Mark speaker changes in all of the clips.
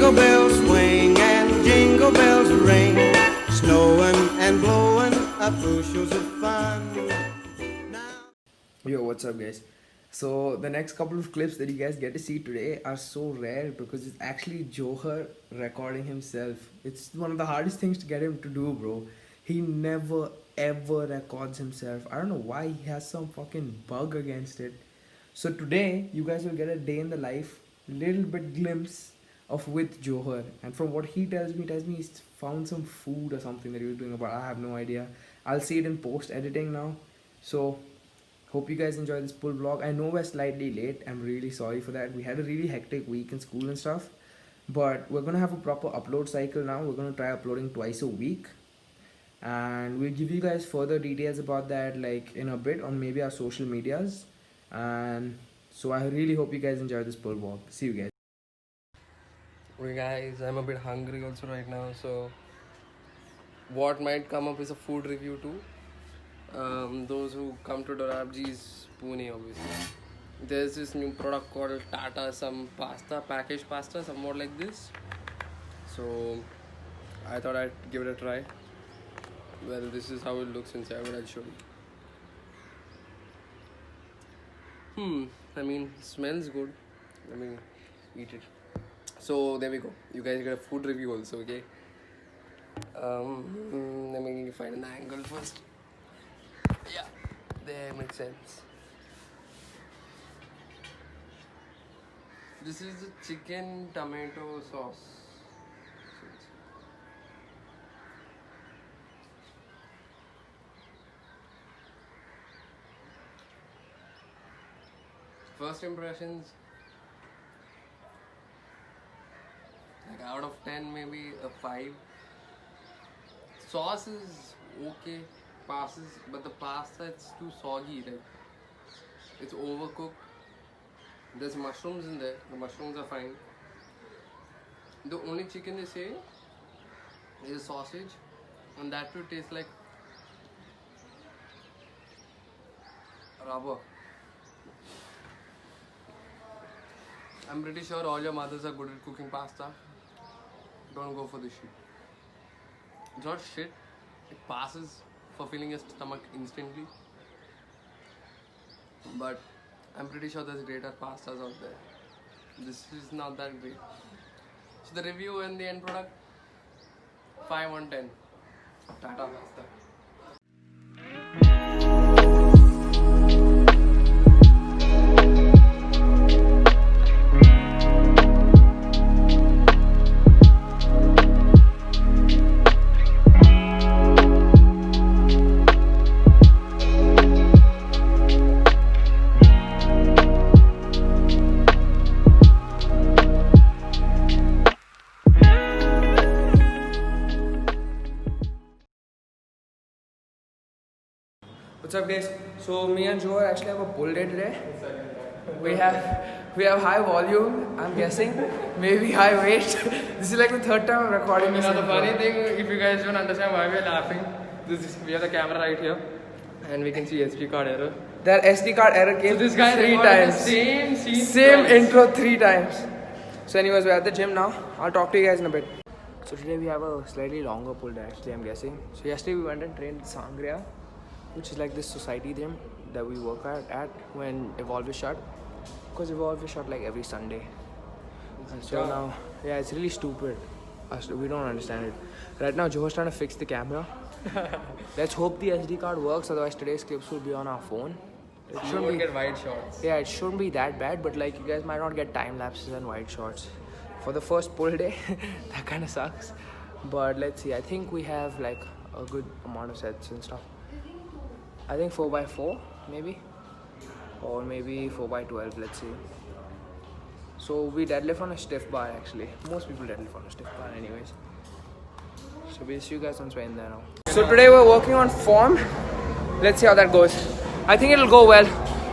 Speaker 1: Jingle bells swing and jingle bells ring, snowing and blowing up bushels of fun.
Speaker 2: Yo, what's up, guys? So, the next couple of clips that you guys get to see today are so rare because it's actually Johar recording himself. It's one of the hardest things to get him to do, bro. He never ever records himself. I don't know why he has some fucking bug against it. So, today, you guys will get a day in the life, little bit glimpse of with Johar. And from what he tells me he's found some food or something that he was doing, but I have no idea. I'll see it in post editing now. So, hope you guys enjoy this full vlog. I know we're slightly late. I'm really sorry for that. We had a really hectic week in school and stuff. But we're going to have a proper upload cycle now. We're going to try uploading twice a week. And we'll give you guys further details about that like in a bit on maybe our social medias. And so I really hope you guys enjoy this full vlog. See you guys.
Speaker 3: Okay guys, I'm a bit hungry also right now, so what might come up is a food review too. Those who come to Dorabji's Pune, obviously. There's this new product called Tata some pasta, packaged pasta, somewhat like this. So I thought I'd give it a try. Well, this is how it looks inside, but I'll show you. I mean, smells good. I mean, eat it. So there we go. You guys get a food review also, okay? Let me find an angle first. Yeah, there makes sense. This is the chicken tomato sauce. First impressions, like out of 10 maybe a 5. Sauce is okay, passes, but the pasta it's too soggy, like it's overcooked. There's mushrooms in there, the mushrooms are fine. The only chicken they say is sausage, and that too tastes like rubber. I'm pretty sure all your mothers are good at cooking pasta. Don't go for this shit. It's not shit. It passes for filling your stomach instantly. But I'm pretty sure there's greater pastas out there. This is not that great. So the review and the end product, 5 on 10. Tata pasta.
Speaker 2: What's up, guys? So me and Joe actually have a pull day today. We have high volume, I'm guessing, maybe high weight. This is like the third time I'm recording this.
Speaker 3: The funny thing, if you guys don't understand why we are laughing, we have the camera right here, and we can see SD card error.
Speaker 2: That SD card error came
Speaker 3: So this guy
Speaker 2: 3
Speaker 3: recorded the
Speaker 2: times.
Speaker 3: same scene
Speaker 2: Same
Speaker 3: twice.
Speaker 2: intro 3 times. So anyways, we're at the gym now. I'll talk to you guys in a bit. So today we have a slightly longer pull day actually, I'm guessing. So yesterday we went and trained at Sangria, which is like this society gym that we work at when Evolve is shut. Because Evolve is shut like every Sunday. And so now, yeah, it's really stupid. We don't understand it. Right now, Joe's trying to fix the camera. Let's hope the SD card works, otherwise today's clips will be on our phone. It
Speaker 3: You
Speaker 2: shouldn't
Speaker 3: won't
Speaker 2: be,
Speaker 3: get wide shots.
Speaker 2: yeah, it shouldn't be that bad, but like you guys might not get time lapses and wide shots. For the first pull day, that kind of sucks. But let's see, I think we have like a good amount of sets and stuff. I think 4x4 maybe, or maybe 4x12, let's see. So we deadlift on a stiff bar actually. Most people deadlift on a stiff bar anyways. So we'll see you guys once we're in there now. So today we're working on form. Let's see how that goes. I think it'll go well.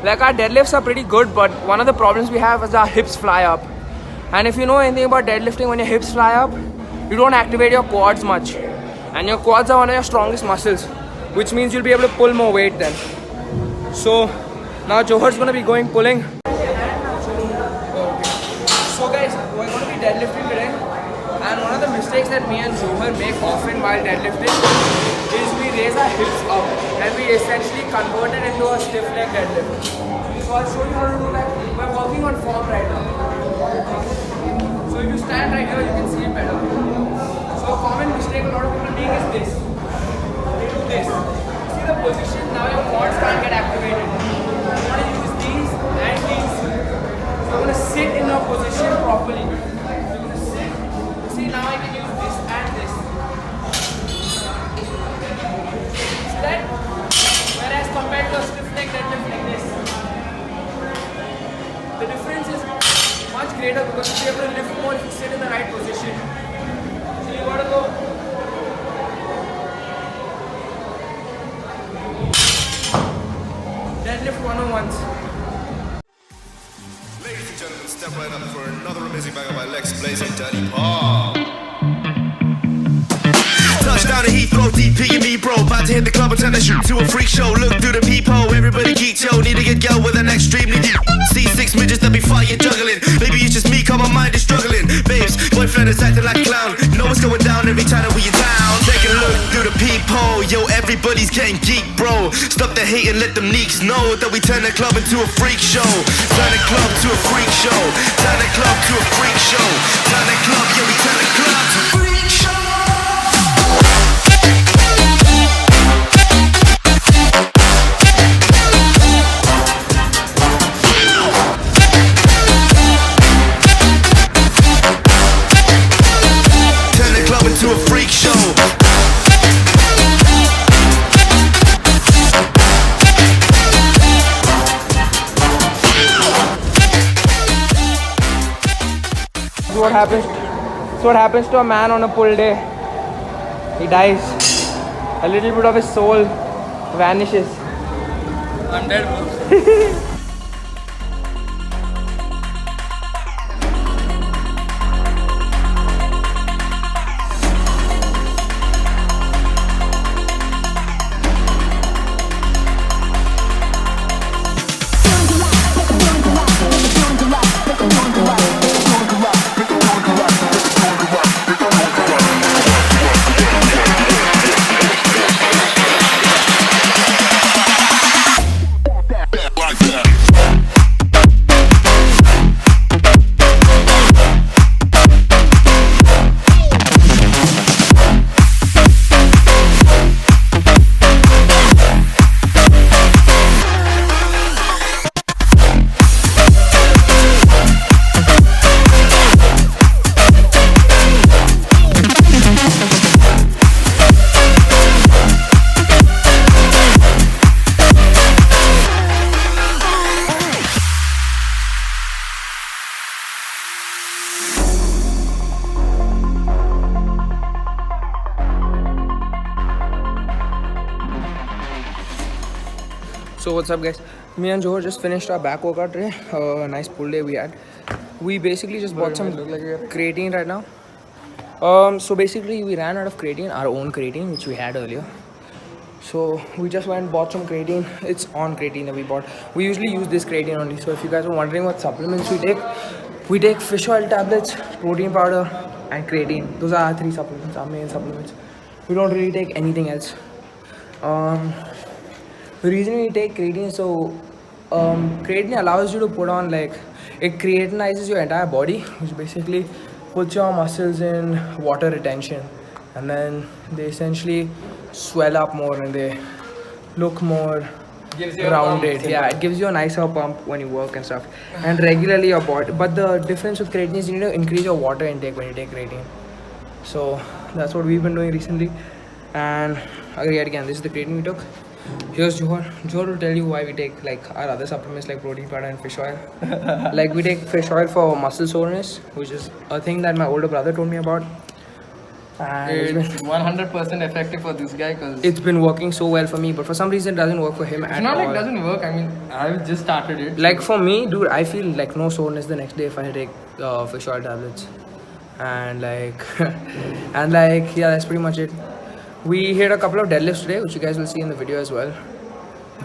Speaker 2: Like our deadlifts are pretty good, but one of the problems we have is our hips fly up. And if you know anything about deadlifting, when your hips fly up, you don't activate your quads much. And your quads are one of your strongest muscles, which means you'll be able to pull more weight then. So now Johor's gonna be pulling. So guys, we're gonna be deadlifting today. that me and Johar make often while deadlifting is we raise our hips up and we essentially convert it into a stiff leg deadlift. So I'll show you how to do that. We're working on form right now. So if you stand right here, you can see it better. So a common mistake a lot of people make is this. They do this. See the position, now your quads can't get activated. You want to use these and these. So I'm going to sit in a position properly. I'm going to sit. See, now I can use this and this. See that? Whereas compared to a stiff leg deadlift like this, the difference is much greater because you're able to lift more if you sit in the right position. So you got to go. Deadlift 101s.
Speaker 4: Ladies and gentlemen, step right up for another amazing banger by Lex Blaze and Daddy Paul. Touchdown to Heathrow, DP and me, bro. About to hit the club and turn the shoot to a freak show. Look through the peephole, everybody geek, yo. Need to get girl with an extremely deep. C6 midgets that be fighting, juggling. Maybe it's just me, cause my mind is struggling. Babes, boyfriend is acting like a clown. Know what's going down every time that we in town. Take a look through the peephole, yo. Everybody's getting geek, bro. Stop the hate and let them neeks know that we turn the club into a freak show. Turn the club to a freak show. Turn the club to a freak show. Turn the club, yeah, we turn the club to a freak show. To a freak show.
Speaker 2: So what happens to a man on a pull day? He dies. A little bit of his soul vanishes.
Speaker 3: I'm dead, bro.
Speaker 2: So what's up guys, me and Johar just finished our back workout today. Nice pull day we had. We basically just bought some creatine right now. So basically we ran out of creatine, our own creatine which we had earlier. So we just went and bought some creatine. It's on creatine that we bought. We usually use this creatine only. So if you guys are wondering what supplements we take fish oil tablets, protein powder and creatine. Those are our three supplements, our main supplements. We don't really take anything else. The reason we take creatine, so creatine allows you to put on it creatinizes your entire body, which basically puts your muscles in water retention, and then they essentially swell up more and they look more rounded. Yeah, it gives you a nicer pump when you work and stuff, and regularly your body. But the difference with creatine is you need to increase your water intake when you take creatine. So that's what we've been doing recently. And yet again, this is the creatine we took. Here's Johar. Johar will tell you why we take our other supplements like protein powder and fish oil. We take fish oil for muscle soreness, which is a thing that my older brother told me about. And
Speaker 3: It's 100% effective for this guy because
Speaker 2: it's been working so well for me, but for some reason it doesn't work for him at all.
Speaker 3: it's not like it doesn't work. I mean, I've just started it.
Speaker 2: For me, dude, I feel no soreness the next day if I take fish oil tablets. And yeah, that's pretty much it. We hit a couple of deadlifts today, which you guys will see in the video as well.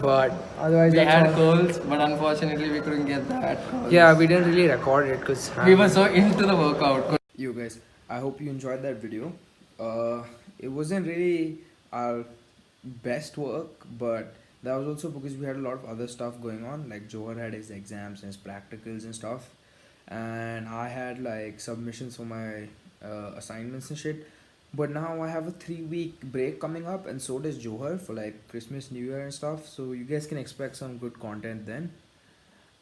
Speaker 2: But otherwise,
Speaker 3: We
Speaker 2: that's
Speaker 3: had
Speaker 2: all.
Speaker 3: goals, but unfortunately we couldn't get that.
Speaker 2: Yeah, we didn't really record it because
Speaker 3: We were so into the workout.
Speaker 2: you guys, I hope you enjoyed that video. uh, it wasn't really our best work, but that was also because we had a lot of other stuff going on. Like Johar had his exams and his practicals and stuff, and I had like submissions for my assignments and shit. But now I have a 3 week break coming up, and so does Johar for like Christmas, New Year, and stuff. So you guys can expect some good content then.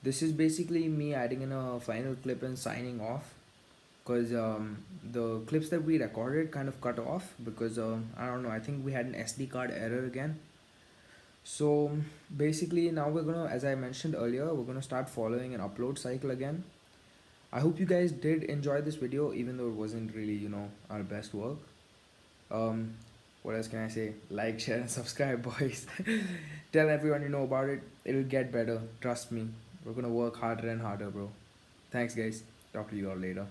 Speaker 2: This is basically me adding in a final clip and signing off, because the clips that we recorded kind of cut off because I don't know, I think we had an SD card error again. So basically now we're gonna, as I mentioned earlier, we're gonna start following an upload cycle again. I hope you guys did enjoy this video even though it wasn't really, you know, our best work. um what else can I say? Like, share, and subscribe, boys. Tell everyone you know about it. It'll get better, trust me. We're gonna work harder and harder, bro. Thanks, guys. Talk to you all later.